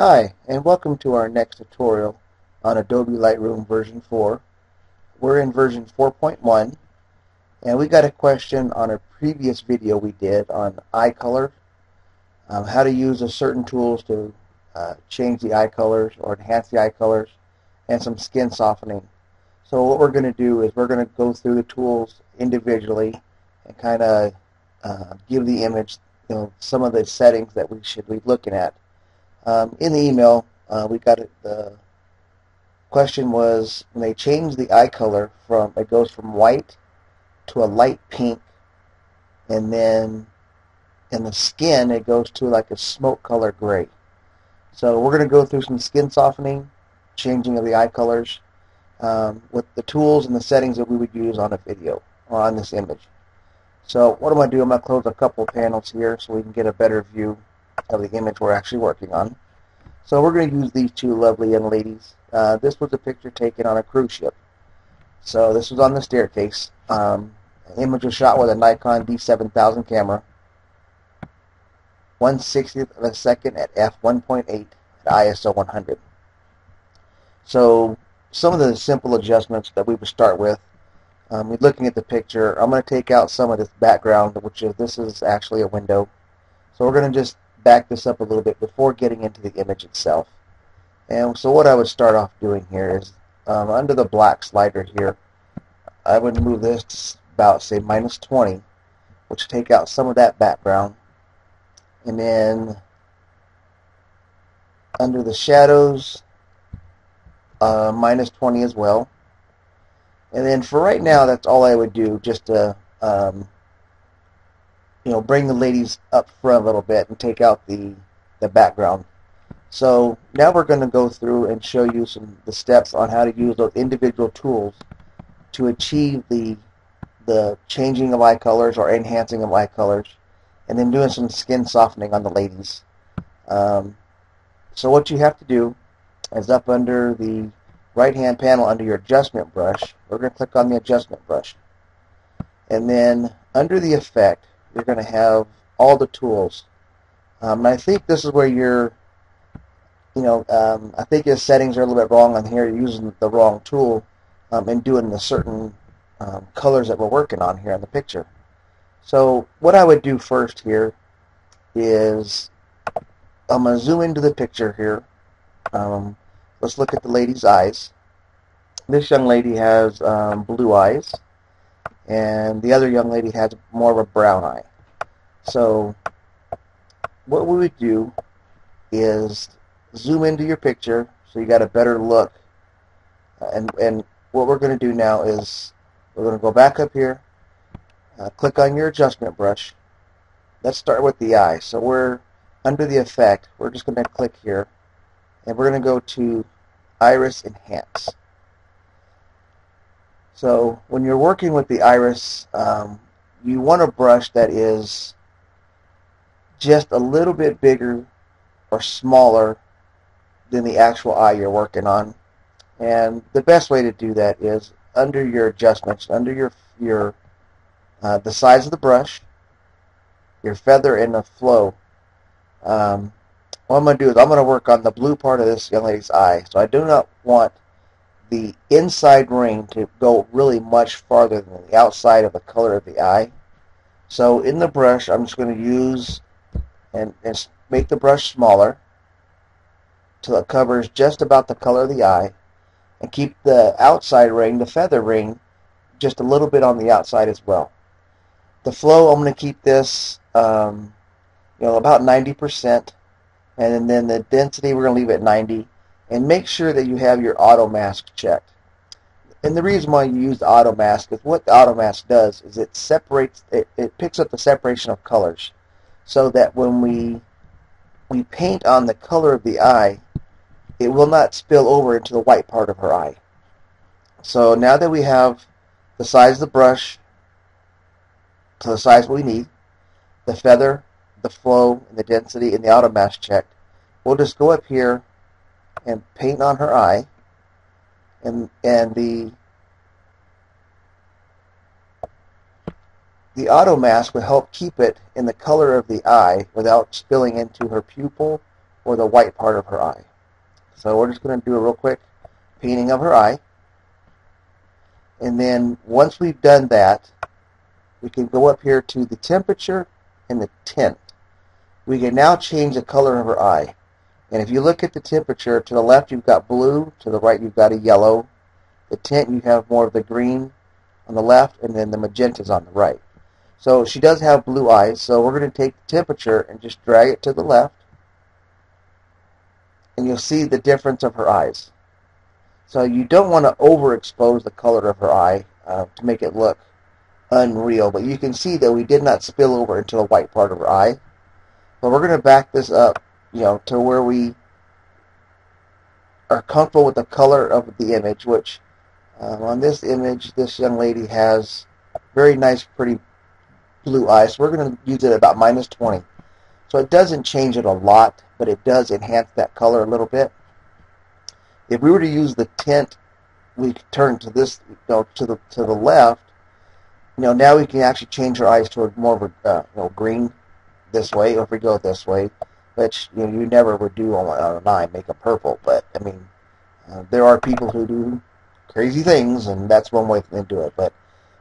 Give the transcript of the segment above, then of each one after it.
Hi, and welcome to our next tutorial on Adobe Lightroom version 4. We're in version 4.1, and we got a question on a previous video we did on eye color, how to use certain tools to change the eye colors or enhance the eye colors, and some skin softening. So what we're going to do is we're going to go through the tools individually and kind of give the image some of the settings that we should be looking at. In the email, we got it. The question was when they change the eye color it goes from white to a light pink, and then in the skin it goes to like a smoke color gray. So we're going to go through some skin softening, changing of the eye colors, with the tools and the settings that we would use on a video or on this image. So what I'm going to do, I'm going to close a couple panels here so we can get a better view of the image we're actually working on. So we're going to use these two lovely young ladies. This was a picture taken on a cruise ship. So this was on the staircase. The image was shot with a Nikon D7000 camera, 1/60th of a second at f1.8 at ISO 100. So some of the simple adjustments that we would start with, looking at the picture, I'm going to take out some of this background, this is actually a window. So we're going to just back this up a little bit before getting into the image itself. And so what I would start off doing here is under the black slider here, I would move this to about, say, -20, which take out some of that background. And then under the shadows, -20 as well. And then for right now, that's all I would do, just to bring the ladies up front a little bit and take out the background. So now we're going to go through and show you the steps on how to use those individual tools to achieve the changing of eye colors or enhancing of eye colors, and then doing some skin softening on the ladies. So what you have to do is up under the right-hand panel under your adjustment brush, we're going to click on the adjustment brush. And then under the effect, you're going to have all the tools. And I think this is where I think your settings are a little bit wrong on here. You're using the wrong tool and doing the certain colors that we're working on here in the picture. So what I would do first here is I'm going to zoom into the picture here. Let's look at the lady's eyes. This young lady has blue eyes, and the other young lady has more of a brown eye. So what we would do is zoom into your picture so you got a better look. And what we're going to do now is we're going to go back up here, click on your adjustment brush. Let's start with the eye. So we're under the effect. We're just going to click here, and we're going to go to Iris Enhance. So when you're working with the iris, you want a brush that is just a little bit bigger or smaller than the actual eye you're working on. And the best way to do that is under your adjustments, under the size of the brush, your feather, and the flow. What I'm going to do is I'm going to work on the blue part of this young lady's eye. So I do not want the inside ring to go really much farther than the outside of the color of the eye. So in the brush, I'm just going to use and make the brush smaller till it covers just about the color of the eye, and keep the outside ring, the feather ring, just a little bit on the outside as well. The flow, I'm going to keep this about 90%, and then the density we're going to leave at 90. And make sure that you have your auto mask checked. And the reason why you use the auto mask is what the auto mask does is it separates, it picks up the separation of colors, so that when we paint on the color of the eye, it will not spill over into the white part of her eye. So now that we have the size of the brush to the size we need, the feather, the flow, and the density, and the auto mask checked, we'll just go up here and paint on her eye, and the auto mask will help keep it in the color of the eye without spilling into her pupil or the white part of her eye. So we're just going to do a real quick painting of her eye. And then once we've done that, we can go up here to the temperature and the tint. We can now change the color of her eye. And if you look at the temperature, to the left you've got blue, to the right you've got a yellow. The tint, you have more of the green on the left, and then the magentas on the right. So she does have blue eyes, so we're going to take the temperature and just drag it to the left, and you'll see the difference of her eyes. So you don't want to overexpose the color of her eye to make it look unreal, but you can see that we did not spill over into the white part of her eye. But we're going to back this up, to where we are comfortable with the color of the image, which on this image, this young lady has very nice, pretty blue eyes. So we're going to use it at about -20. So it doesn't change it a lot, but it does enhance that color a little bit. If we were to use the tint, we could turn to this, to the left. Now we can actually change her eyes toward more of a green this way, or if we go this way, which you never would do on an eye, make them purple. But I mean, there are people who do crazy things, and that's one way to do it. But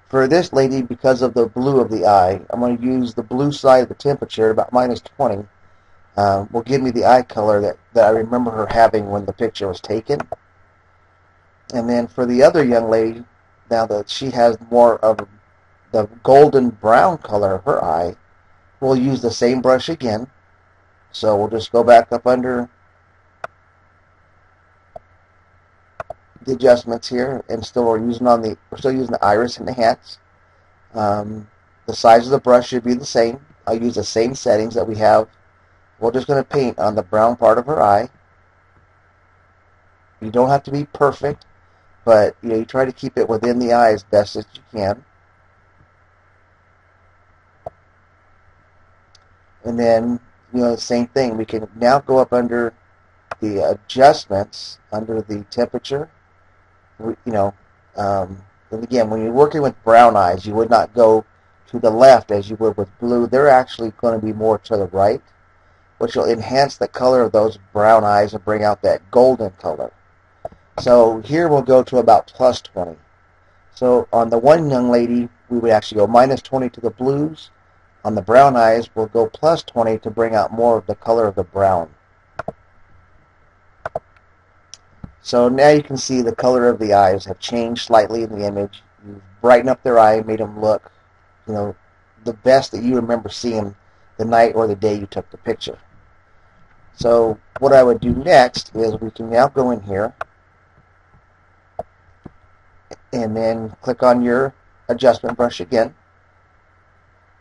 for this lady, because of the blue of the eye, I'm going to use the blue side of the temperature, about -20. Will give me the eye color that I remember her having when the picture was taken. And then for the other young lady, now that she has more of the golden brown color of her eye, we'll use the same brush again. So we'll just go back up under the adjustments here, and we're still using the iris and the hats. The size of the brush should be the same. I'll use the same settings that we have. We're just going to paint on the brown part of her eye. You don't have to be perfect, but you try to keep it within the eye as best as you can. And then the same thing. We can now go up under the adjustments, under the temperature. And again, when you're working with brown eyes, you would not go to the left as you would with blue. They're actually going to be more to the right, which will enhance the color of those brown eyes and bring out that golden color. So here we'll go to about +20. So on the one young lady, we would actually go -20 to the blues. On the brown eyes, we'll go +20 to bring out more of the color of the brown. So now you can see the color of the eyes have changed slightly in the image. You've brightened up their eye, made them look, the best that you remember seeing the night or the day you took the picture. So what I would do next is we can now go in here and then click on your adjustment brush again.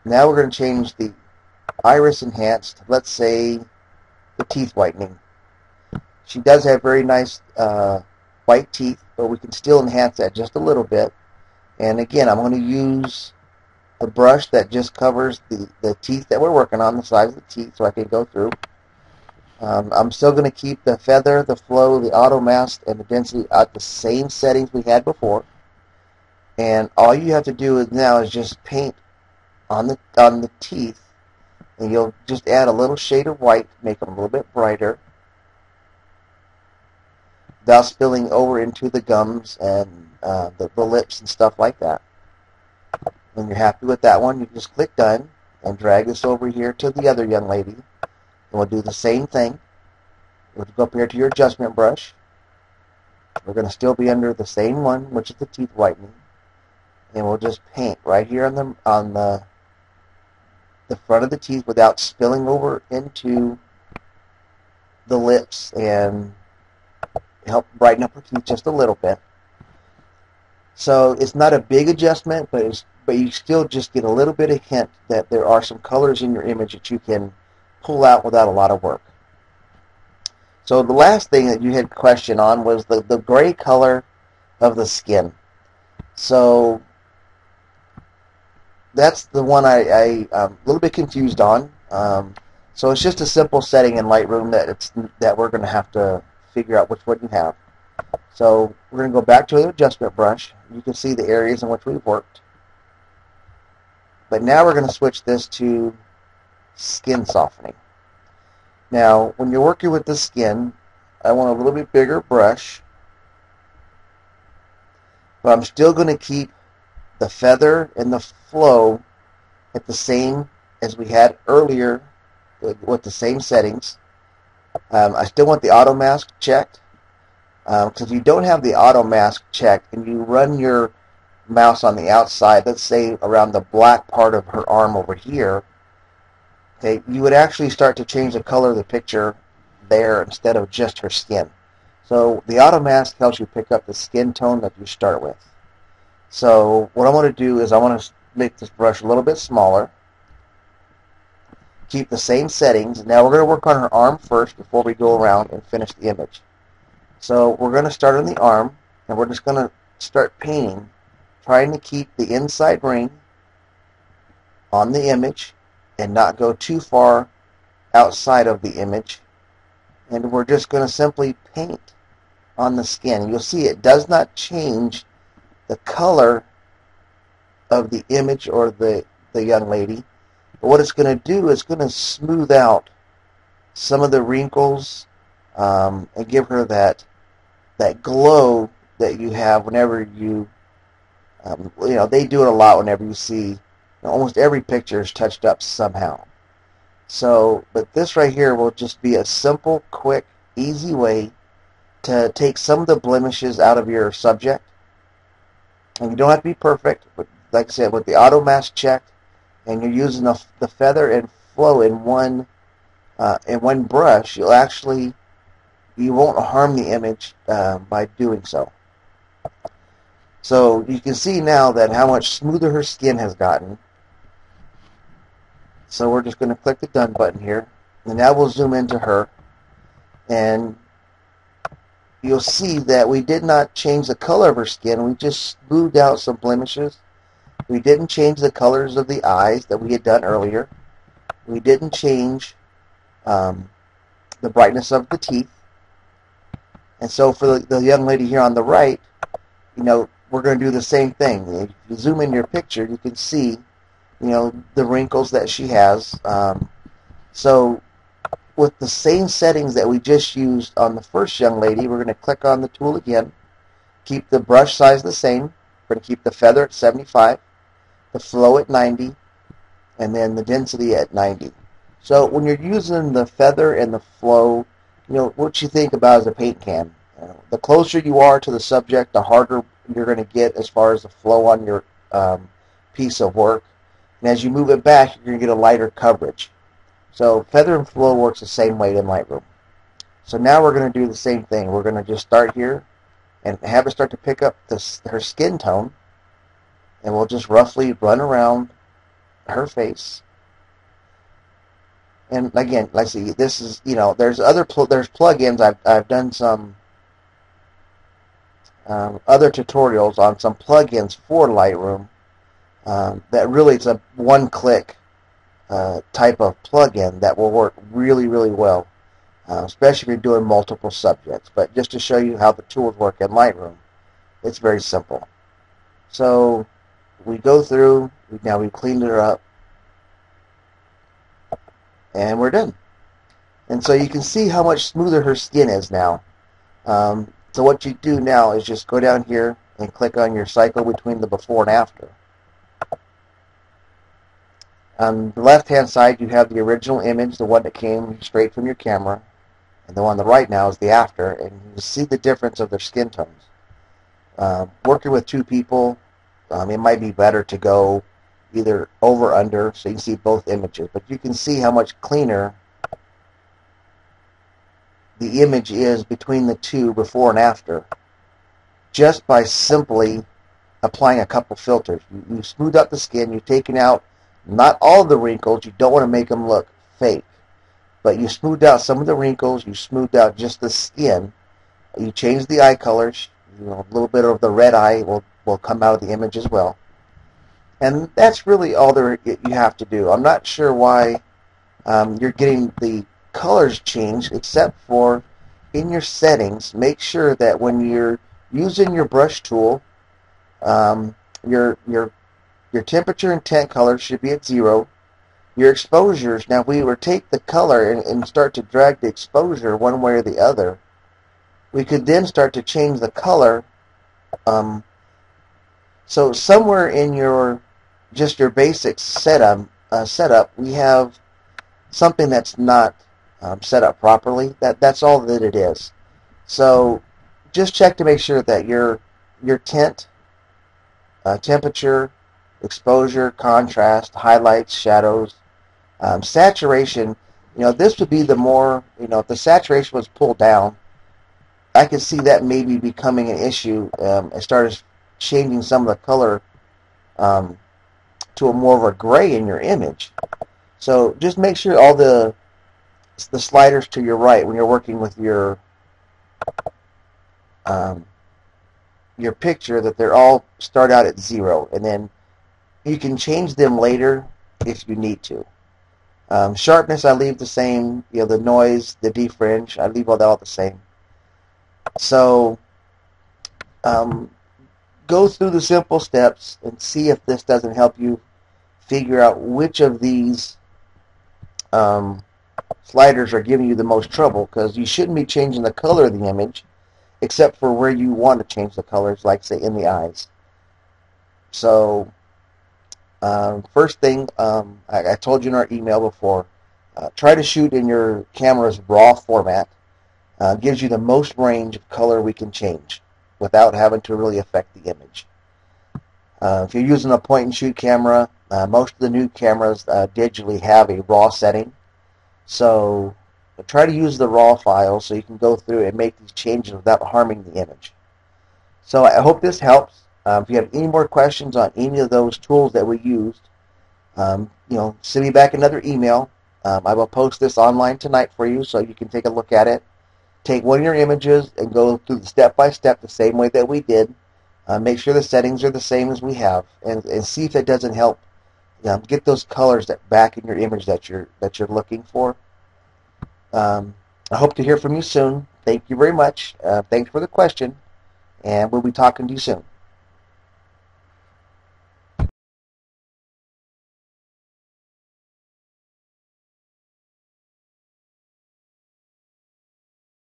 Now we're going to change the iris enhanced, let's say the teeth whitening. She does have very nice white teeth, but we can still enhance that just a little bit. And again, I'm going to use the brush that just covers the teeth that we're working on, the size of the teeth, so I can go through. I'm still going to keep the feather, the flow, the auto mask, and the density at the same settings we had before. And all you have to do now is just paint on the teeth, and you'll just add a little shade of white to make them a little bit brighter, without spilling over into the gums and the lips and stuff like that. When you're happy with that one, you can just click done and drag this over here to the other young lady. And we'll do the same thing. We'll go up here to your adjustment brush. We're going to still be under the same one, which is the teeth whitening. And we'll just paint right here on the front of the teeth without spilling over into the lips, and help brighten up her teeth just a little bit. So it's not a big adjustment, but you still just get a little bit of hint that there are some colors in your image that you can pull out without a lot of work. So the last thing that you had a question on was the gray color of the skin. So that's the one I'm a little bit confused on. So it's just a simple setting in Lightroom that we're going to have to figure out which one you have. So we're going to go back to the adjustment brush. You can see the areas in which we've worked. But now we're going to switch this to skin softening. Now, when you're working with the skin, I want a little bit bigger brush, but I'm still going to keep the feather and the flow at the same as we had earlier with the same settings. I still want the auto mask checked, because if you don't have the auto mask checked and you run your mouse on the outside, let's say around the black part of her arm over here, okay, you would actually start to change the color of the picture there instead of just her skin. So the auto mask helps you pick up the skin tone that you start with. So what I want to do is I want to make this brush a little bit smaller, keep the same settings. Now we're going to work on her arm first before we go around and finish the image. So we're going to start on the arm, and we're just going to start painting, trying to keep the inside ring on the image and not go too far outside of the image. And we're just going to simply paint on the skin. You'll see it does not change the color of the image or the young lady. But what it's going to do is going to smooth out some of the wrinkles, and give her that glow that you have whenever you, they do it a lot whenever you see, almost every picture is touched up somehow. So, but this right here will just be a simple, quick, easy way to take some of the blemishes out of your subject. And you don't have to be perfect, but like I said, with the auto mask checked, and you're using the feather and flow in one brush, you won't harm the image by doing so. So you can see now that how much smoother her skin has gotten. So we're just going to click the done button here, and now we'll zoom into her, and you'll see that we did not change the color of her skin. We just smoothed out some blemishes. We didn't change the colors of the eyes that we had done earlier. We didn't change the brightness of the teeth. And so for the young lady here on the right, we're going to do the same thing. If you zoom in your picture, you can see, the wrinkles that she has. So with the same settings that we just used on the first young lady, we're going to click on the tool again, keep the brush size the same. We're going to keep the feather at 75, the flow at 90, and then the density at 90. So when you're using the feather and the flow, what you think about as a paint can. The closer you are to the subject, the harder you're going to get as far as the flow on your piece of work. And as you move it back, you're going to get a lighter coverage. So feather and flow works the same way in Lightroom. So now we're going to do the same thing. We're going to just start here and have it start to pick up her skin tone. And we'll just roughly run around her face. And again, let's see. This is, there's plugins. I've done some other tutorials on some plugins for Lightroom that really it's a one-click type of plugin that will work really, really well, especially if you're doing multiple subjects. But just to show you how the tools work in Lightroom, it's very simple. So we go through. Now we've cleaned her up. And we're done. And so you can see how much smoother her skin is now. So what you do now is just go down here and click on your cycle between the before and after. On the left-hand side, you have the original image, the one that came straight from your camera. And the one on the right now is the after. And you see the difference of their skin tones. Working with two people, it might be better to go either over or under, so you can see both images. But you can see how much cleaner the image is between the two before and after, just by simply applying a couple filters. You smooth out the skin, you've taken out not all of the wrinkles, you don't want to make them look fake, but you smoothed out some of the wrinkles, you smoothed out just the skin, you changed the eye colors, a little bit of the red eye will come out of the image as well. And that's really all you have to do. I'm not sure why you're getting the colors changed, except for in your settings, make sure that when you're using your brush tool, your temperature and tint color should be at 0. Your exposures, now if we were to take the color and start to drag the exposure one way or the other, we could then start to change the color. Um, so somewhere in your just your basic setup, we have something that's not set up properly. That's all that it is. So just check to make sure that your tint, temperature, exposure, contrast, highlights, shadows, saturation. This would be the more, if the saturation was pulled down, I could see that maybe becoming an issue as far as changing some of the color um, to a more of a gray in your image. So just make sure all the sliders to your right when you're working with um, your picture, that they're all start out at 0, and then you can change them later if you need to. Sharpness I leave the same. The noise, the defringe, I leave all that all the same. So um, go through the simple steps and see if this doesn't help you figure out which of these um, sliders are giving you the most trouble, because you shouldn't be changing the color of the image except for where you want to change the colors, like say in the eyes. So first thing, I told you in our email before, try to shoot in your camera's RAW format. Gives you the most range of color we can change without having to really affect the image. If you're using a point-and-shoot camera, most of the new cameras digitally have a RAW setting. So try to use the RAW file so you can go through and make these changes without harming the image. So I hope this helps. If you have any more questions on any of those tools that we used, send me back another email. I will post this online tonight for you so you can take a look at it. Take one of your images and go through the step-by-step the same way that we did. Make sure the settings are the same as we have, and see if it doesn't help get those colors that back in your image that you're looking for. I hope to hear from you soon. Thank you very much. Thanks for the question, and we'll be talking to you soon.